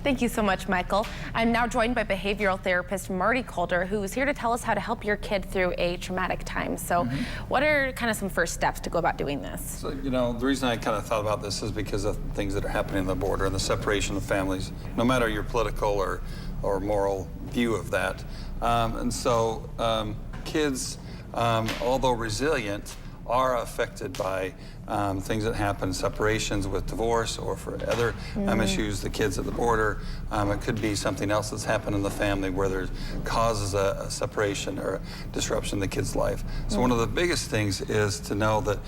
Thank you so much, Michael. I'm now joined by behavioral therapist Marty Calder, who is here to tell us how to help your kid through a traumatic time. So what are kind of some first steps to go about doing this? So, the reason I kind of thought about this is because of things that are happening on the border and the separation of families, no matter your political or moral view of that. Kids, although resilient, are affected by things that happen, separations with divorce or for other issues, the kids at the border. It could be something else that's happened in the family where there causes a separation or a disruption in the kid's life. So one of the biggest things is to know that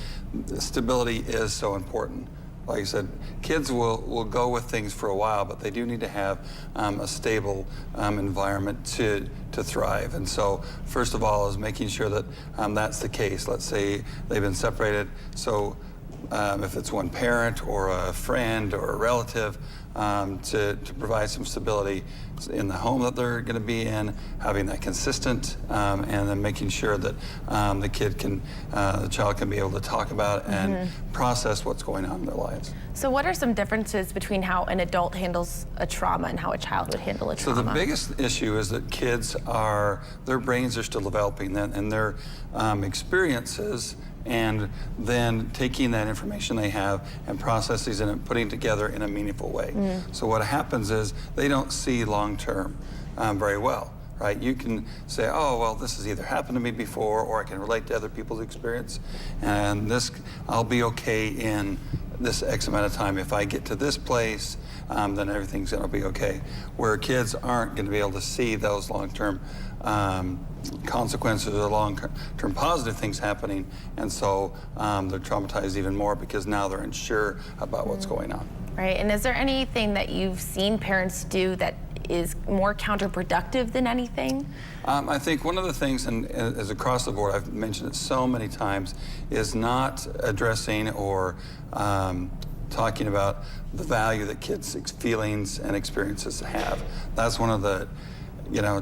stability is so important. Like I said, kids will go with things for a while, but they do need to have a stable environment to thrive. And so, first of all, is making sure that that's the case. Let's say they've been separated, so if it's one parent or a friend or a relative, to provide some stability in the home that they're going to be in, having that consistent, and then making sure that the child can be able to talk about and process what's going on in their lives. So what are some differences between how an adult handles a trauma and how a child would handle a trauma? So the biggest issue is that kids their brains are still developing, and their experiences, and then taking that information they have and processing it and putting it together in a meaningful way. So what happens is they don't see long-term very well, right? You can say, oh, well, this has either happened to me before, or I can relate to other people's experience, and I'll be okay in this X amount of time. If I get to this place, then everything's gonna be okay. Where kids aren't gonna be able to see those long-term consequences or long-term positive things happening, and so they're traumatized even more because now they're unsure about what's going on. Right, and is there anything that you've seen parents do that is more counterproductive than anything? I think one of the things, and as across the board, I've mentioned it so many times, is not addressing or talking about the value that kids' feelings and experiences have. That's one of the,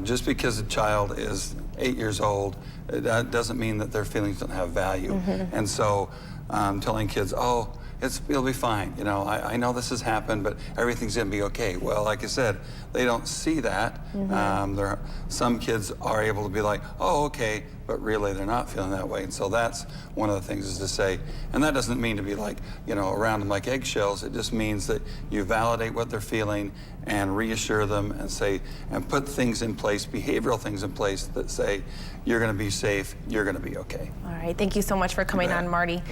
just because a child is 8 years old, that doesn't mean that their feelings don't have value. And so telling kids, oh, it'll be fine. I know this has happened, but everything's gonna be okay. Well, like I said, they don't see that. Some kids are able to be like, oh, okay, but really they're not feeling that way. And so that's one of the things, is to say, and that doesn't mean to be like, around them like eggshells. It just means that you validate what they're feeling and reassure them and say, and put things in place, behavioral things in place that say, you're gonna be safe, you're gonna be okay. All right, thank you so much for coming on, Marty.